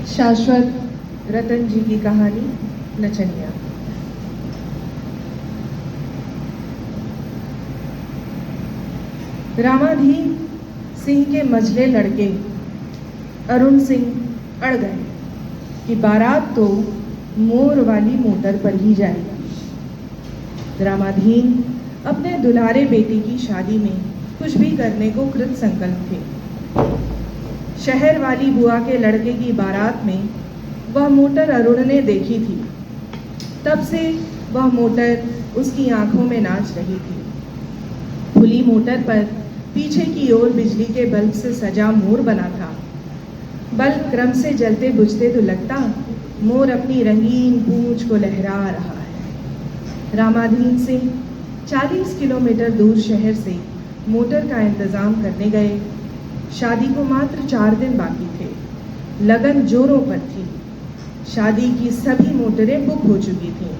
शाश्वत रतन जी की कहानी नचनिया। रामाधीन सिंह के मझले लड़के अरुण सिंह अड़ गए कि बारात तो मोर वाली मोटर पर ही जाएगी। रामाधीन अपने दुलारे बेटे की शादी में कुछ भी करने को कृत संकल्प थे। शहर वाली बुआ के लड़के की बारात में वह मोटर अरुण ने देखी थी। तब से वह मोटर उसकी आंखों में नाच रही थी। खुली मोटर पर पीछे की ओर बिजली के बल्ब से सजा मोर बना था। बल्ब क्रम से जलते बुझते तो लगता मोर अपनी रंगीन पूंछ को लहरा रहा है। रामाधीन सिंह 40 किलोमीटर दूर शहर से मोटर का इंतजाम करने गए। शादी को मात्र 4 दिन बाकी थे। लगन जोरों पर थी। शादी की सभी मोटरें बुक हो चुकी थीं।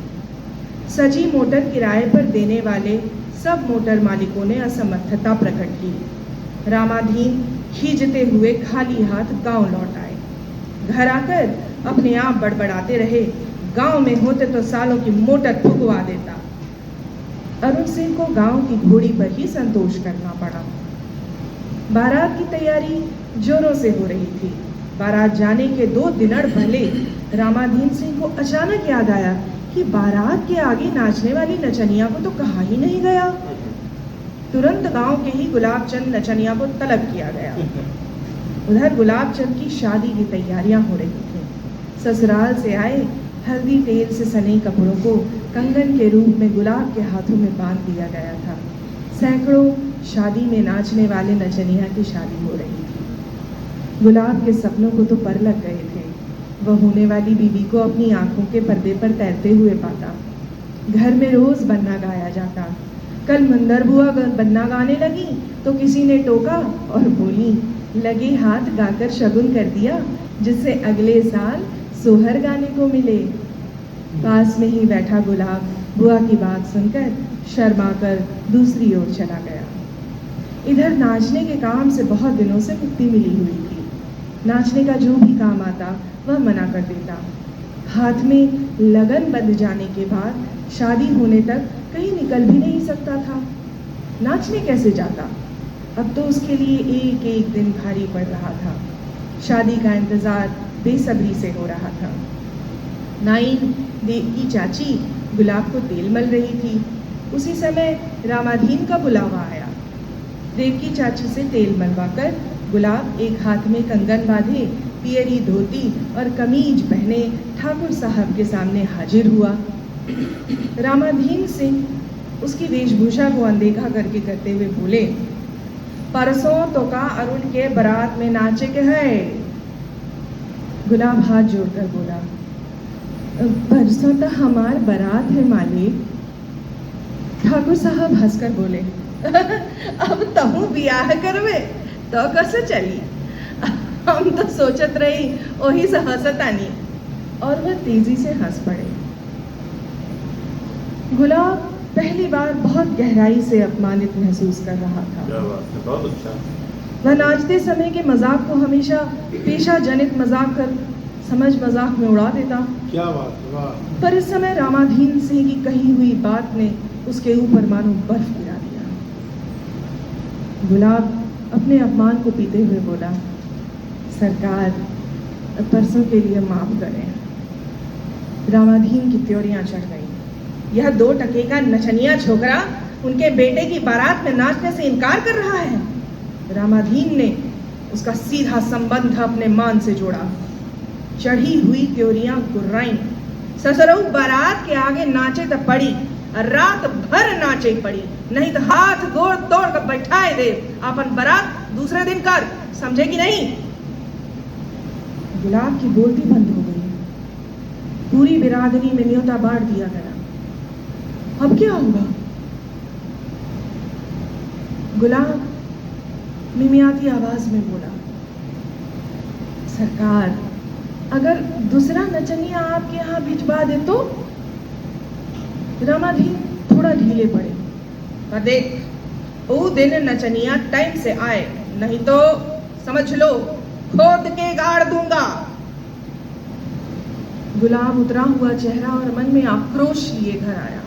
सजी मोटर किराए पर देने वाले सब मोटर मालिकों ने असमर्थता प्रकट की। रामाधीन खींचते हुए खाली हाथ गांव लौट आए। घर आकर अपने आप बड़बड़ाते रहे, गांव में होते तो सालों की मोटर फुकवा देता। अरुण सिंह को गांव की घोड़ी पर ही संतोष करना पड़ा। बारात की तैयारी जोरों से हो रही थी। बारात जाने के 2 दिन पहले रामाधीन सिंह को अचानक याद आया कि बारात के आगे नाचने वाली नचनिया को तो कहा ही नहीं गया। तुरंत गांव के ही गुलाबचंद नचनिया को तलब किया गया। उधर गुलाबचंद की शादी की तैयारियां हो रही थी। ससुराल से आए हल्दी तेल से सने कपड़ों को कंगन के रूप में गुलाब के हाथों में बांध दिया गया था। सैकड़ों शादी में नाचने वाले नचनिया की शादी हो रही थी। गुलाब के सपनों को तो पर लग गए थे। वह होने वाली बीवी को अपनी आंखों के पर्दे पर तैरते हुए पाता। घर में रोज बन्ना गाया जाता। कल मंदर बुआ बन्ना गाने लगी तो किसी ने टोका और बोली, लगे हाथ गाकर शगुन कर दिया जिससे अगले साल सोहर गाने को मिले। पास में ही बैठा गुलाब बुआ की बात सुनकर शर्माकर दूसरी ओर चला गया। इधर नाचने के काम से बहुत दिनों से मुक्ति मिली हुई थी। नाचने का जो भी काम आता वह मना कर देता। हाथ में लगन बंध जाने के बाद शादी होने तक कहीं निकल भी नहीं सकता था। नाचने कैसे जाता? अब तो उसके लिए एक एक दिन भारी पड़ रहा था। शादी का इंतजार बेसब्री से हो रहा था। नाइन देव की चाची गुलाब को तेल मल रही थी। उसी समय रामाधीन का बुलावा आया। देव की चाची से तेल मलवाकर गुलाब एक हाथ में कंगन बांधे, पियरी धोती और कमीज पहने ठाकुर साहब के सामने हाजिर हुआ। रामाधीन सिंह उसकी वेशभूषा को अनदेखा करके करते हुए बोले, परसों तो का अरुण के बारात में नाचे के है। गुलाब हाथ जोड़कर बोला, परसों तो हमार बारात है मालिक। ठाकुर साहब हंसकर बोले, अब तहु बियाह करवे तो कैसे चली? हम तो सोचत रही वही से हंसतानी। और वह तेजी से हंस पड़े। गुलाब पहली बार बहुत गहराई से अपमानित महसूस कर रहा था। बहुत अच्छा। वह नाचते समय के मजाक को हमेशा पेशा जनित मजाक कर समझ मजाक में उड़ा देता। क्या बात, वाह। पर इस समय रामाधीन सिंह की कही हुई बात ने उसके ऊपर मानो बर्फ गिरा दिया। गुलाब अपने अपमान को पीते हुए बोला, सरकार परसों के लिए माफ करें। रामाधीन की त्योरियां चढ़ गईं। यह 2 टके का नचनिया छोकरा उनके बेटे की बारात में नाचने से इनकार कर रहा है। रामाधीन ने उसका सीधा संबंध अपने मान से जोड़ा। चढ़ी हुई त्योरियां गुर्राईं। ससुरऊ बारात के आगे नाचे तो पड़ी, रात भर नाचे पड़ी, नहीं तो हाथ गोड़ तोड़ कर बैठाए दे। अपन बारात दूसरे दिन कर, समझे कि नहीं? गुलाब की बोलती बंद हो गई। पूरी बिरादरी में न्योता बांट दिया गया। अब क्या होगा? गुलाब मिमियाती आवाज में बोला, सरकार अगर दूसरा नचनिया आपके यहाँ भिजवा दे तो? रामाधीन थोड़ा ढीले पड़े। पर देख, वो दिन नचनिया टाइम से आए, नहीं तो समझ लो खोद के गाड़ दूंगा। गुलाब उतरा हुआ चेहरा और मन में आक्रोश लिए घर आया।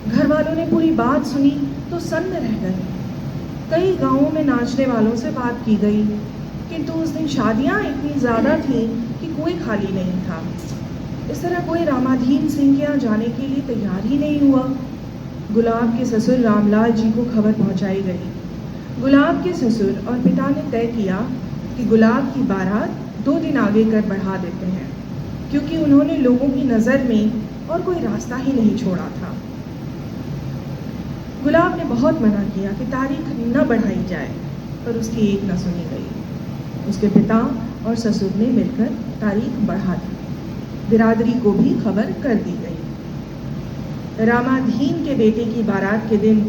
घर वालों ने पूरी बात सुनी तो सन्न रह गए। कई गांवों में नाचने वालों से बात की गई, किंतु उस दिन शादियां इतनी ज़्यादा थीं कि कोई खाली नहीं था। इस तरह कोई रामाधीन सिंह के यहाँ जाने के लिए तैयार ही नहीं हुआ। गुलाब के ससुर रामलाल जी को खबर पहुंचाई गई। गुलाब के ससुर और पिता ने तय किया कि गुलाब की बारात 2 दिन आगे कर बढ़ा देते हैं, क्योंकि उन्होंने लोगों की नज़र में और कोई रास्ता ही नहीं छोड़ा था। गुलाब ने बहुत मना किया कि तारीख न बढ़ाई जाए, पर उसकी एक न सुनी गई। उसके पिता और ससुर ने मिलकर तारीख बढ़ा दी। बिरादरी को भी खबर कर दी गई। रामाधीन के बेटे की बारात के दिन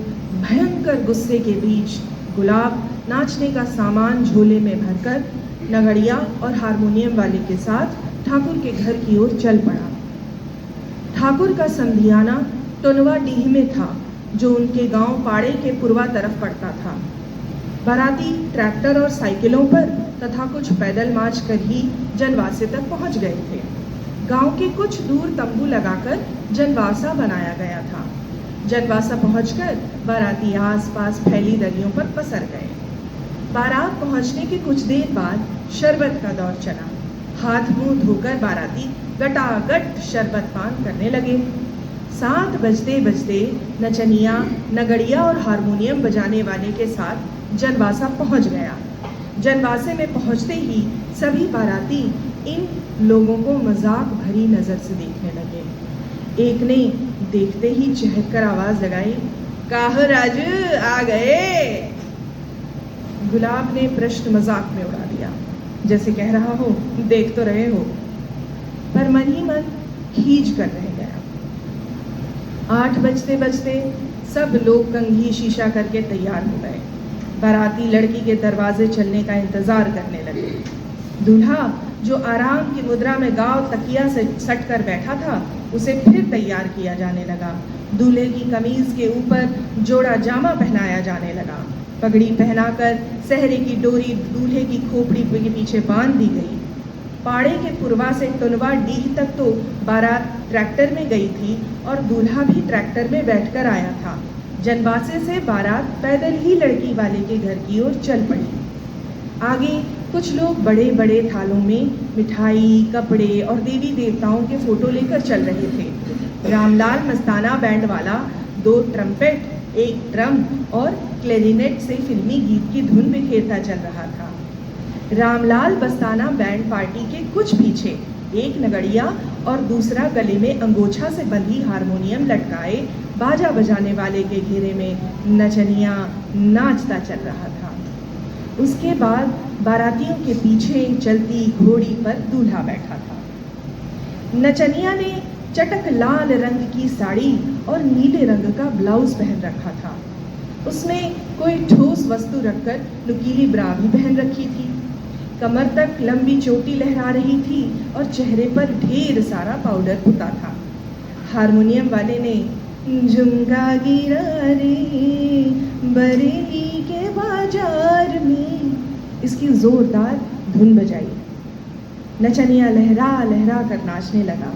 भयंकर गुस्से के बीच गुलाब नाचने का सामान झोले में भरकर नगड़िया और हारमोनियम वाले के साथ ठाकुर के घर की ओर चल पड़ा। ठाकुर का संधियाना टोनवा डीह में था, जो उनके गांव पाड़े के पूर्वा तरफ पड़ता था। बाराती ट्रैक्टर और साइकिलों पर तथा कुछ पैदल मार्च कर ही जनवासे तक पहुंच गए थे। गांव के कुछ दूर तंबू लगाकर जनवासा बनाया गया था। जनवासा पहुंचकर बाराती आसपास फैली दरियों पर पसर गए। बारात पहुंचने के कुछ देर बाद शरबत का दौर चला। हाथ मुंह धोकर बाराती गटागट शरबत पान करने लगे। 7 बजते बजते नचनिया, नगड़िया और हारमोनियम बजाने वाले के साथ जनवासा पहुंच गया। जनवासे में पहुंचते ही सभी बाराती इन लोगों को मजाक भरी नज़र से देखने लगे। एक ने देखते ही चहक कर आवाज़ लगाई, काहो राजू आ गए। गुलाब ने प्रश्न मजाक में उड़ा दिया, जैसे कह रहा हो देख तो रहे हो, पर मन ही मन खींच कर रह गया। 8 बजते बजते सब लोग कंघी शीशा करके तैयार हो गए। बाराती लड़की के दरवाजे चलने का इंतजार करने लगे। दूल्हा जो आराम की मुद्रा में गाँव तकिया से सट कर बैठा था, उसे फिर तैयार किया जाने लगा। दूल्हे की कमीज के ऊपर जोड़ा जामा पहनाया जाने लगा। पगड़ी पहनाकर सहरे की डोरी दूल्हे की खोपड़ी के पीछे बांध दी गई। पाड़े के पूर्वा से टोनवा डीह तक तो बारात ट्रैक्टर में गई थी और दूल्हा भी ट्रैक्टर में बैठकर आया था। जनवासे से बारात पैदल ही लड़की वाले के घर की ओर चल पड़ी। आगे कुछ लोग बड़े बड़े थालों में मिठाई, कपड़े और देवी देवताओं के फोटो लेकर चल रहे थे। रामलाल मस्ताना बैंड वाला 2 ट्रम्पेट, 1 ड्रम और क्लैरिनेट से फिल्मी गीत की धुन बिखेरता चल रहा था। रामलाल मस्ताना बैंड पार्टी के कुछ पीछे एक नगड़िया और दूसरा गले में अंगोछा से बंधी हारमोनियम लटकाए बाजा बजाने वाले के घेरे में नचनिया नाचता चल रहा था। उसके बाद बारातियों के पीछे चलती घोड़ी पर दूल्हा बैठा था। नचनिया ने चटक लाल रंग की साड़ी और नीले रंग का ब्लाउज पहन रखा था। उसने कोई ठोस वस्तु रखकर नुकीली ब्रा भी पहन रखी थी। कमर तक लंबी चोटी लहरा रही थी और चेहरे पर ढेर सारा पाउडर पुता था। हारमोनियम वाले ने झुमका गिरा रे बरेली के बाजार में इसकी जोरदार धुन बजाई। नचनिया लहरा लहरा कर नाचने लगा।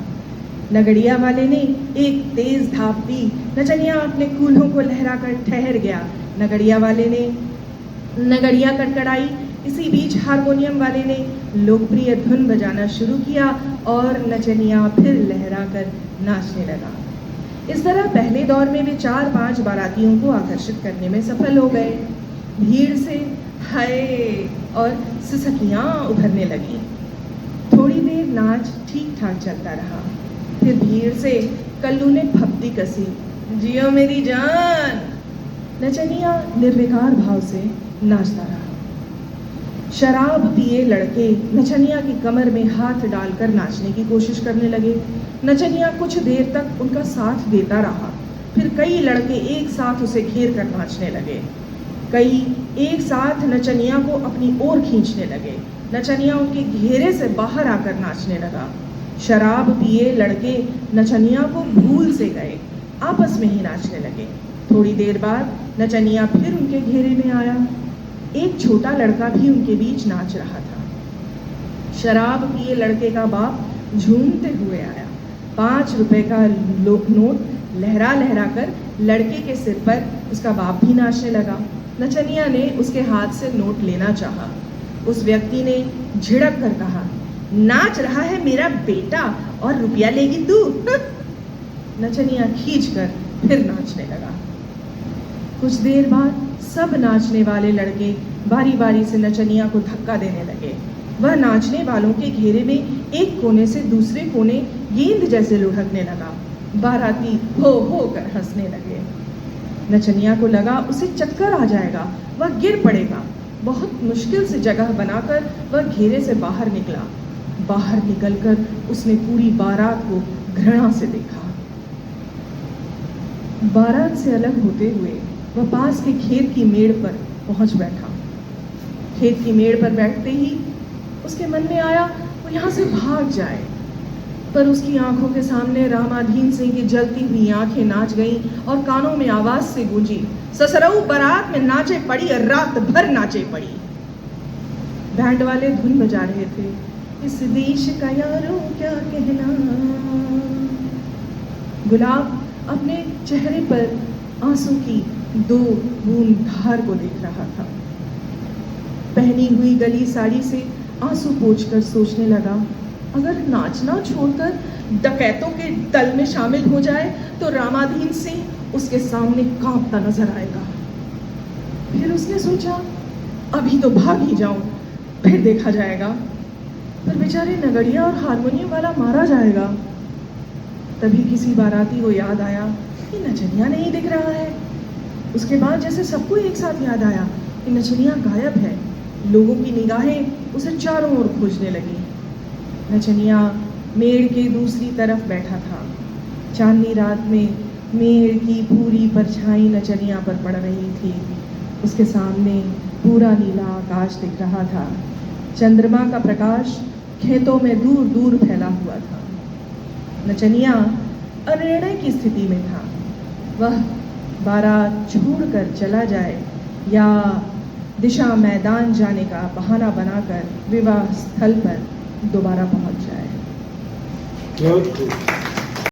नगड़िया वाले ने एक तेज धाप दी। नचनिया अपने कूल्हों को लहरा कर ठहर गया। नगड़िया वाले ने नगड़िया कड़कड़ाई। इसी बीच हारमोनियम वाले ने लोकप्रिय धुन बजाना शुरू किया और नचनिया फिर लहरा कर नाचने लगा। इस तरह पहले दौर में वे 4-5 बारातियों को आकर्षित करने में सफल हो गए। भीड़ से हाय और सिसकियाँ उभरने लगी। थोड़ी देर नाच ठीक ठाक चलता रहा। फिर भीड़ से कल्लू ने फप्ती कसी, जियो मेरी जान। नचनिया निर्विकार भाव से नाचता रहा। शराब पिए लड़के नचनिया की कमर में हाथ डालकर नाचने की कोशिश करने लगे। नचनिया कुछ देर तक उनका साथ देता रहा। फिर कई लड़के एक साथ उसे घेर कर नाचने लगे। कई एक साथ नचनिया को अपनी ओर खींचने लगे। नचनिया उनके घेरे से बाहर आकर नाचने लगा। शराब पिए लड़के नचनिया को भूल से गए, आपस में ही नाचने लगे। थोड़ी देर बाद नचनिया फिर उनके घेरे में आया। एक छोटा लड़का भी उनके बीच नाच रहा था। शराब पिए लड़के का बाप झूमते हुए आया। 5 रुपए का नोट लहरा लहरा कर लड़के के सिर पर उसका बाप भी नाचने लगा। नचनिया ने उसके हाथ से नोट लेना चाहा। उस व्यक्ति ने झिड़क कर कहा, नाच रहा है मेरा बेटा और रुपया लेगी तू। नचनिया खींचकर फिर नाचने लगा। कुछ देर बाद सब नाचने वाले लड़के बारी बारी से नचनिया को धक्का देने लगे। वह नाचने वालों के घेरे में एक कोने से दूसरे कोने गेंद जैसे लुढ़कने लगा। बाराती हो कर हंसने लगे। नचनिया को लगा उसे चक्कर आ जाएगा, वह गिर पड़ेगा। बहुत मुश्किल से जगह बनाकर वह घेरे से बाहर निकला। बाहर निकलकर उसने पूरी बारात को घृणा से देखा। बारात से अलग होते हुए वह पास के खेत की मेड़ पर पहुंच बैठा। खेत की मेड़ पर बैठते ही उसके मन में आया वो यहाँ से भाग जाए, पर उसकी आंखों के सामने रामाधीन सिंह की जलती हुई आंखें नाच गईं और कानों में आवाज से गूंजी, ससुराल बारात में नाचे पड़ी और रात भर नाचे पड़ी। बैंड वाले धुन बजा रहे थे, इस देश का यारों क्या कहना। गुलाब अपने चेहरे पर आंसू की 2 बूंद धार को देख रहा था। पहनी हुई गली साड़ी से आंसू पोंछकर सोचने लगा, अगर नाचना छोड़कर डकैतों के दल में शामिल हो जाए तो रामाधीन सिंह उसके सामने कांपता नजर आएगा। फिर उसने सोचा, अभी तो भाग ही जाऊं, फिर देखा जाएगा। पर बेचारे नगड़िया और हारमोनियम वाला मारा जाएगा। तभी किसी बाराती को याद आया कि नचनिया नहीं दिख रहा है। उसके बाद जैसे सबको एक साथ याद आया कि नचनिया गायब है। लोगों की निगाहें उसे चारों ओर खोजने लगी। नचनिया मेड़ के दूसरी तरफ बैठा था। चांदनी रात में मेड़ की पूरी परछाई नचनिया पर पड़ रही थी। उसके सामने पूरा नीला आकाश दिख रहा था। चंद्रमा का प्रकाश खेतों में दूर दूर फैला हुआ था। नचनिया अनिर्णय की स्थिति में था। वह बारात छोड़कर चला जाए या दिशा मैदान जाने का बहाना बनाकर विवाह स्थल पर दोबारा पहुंच जाए। बहुत खूब।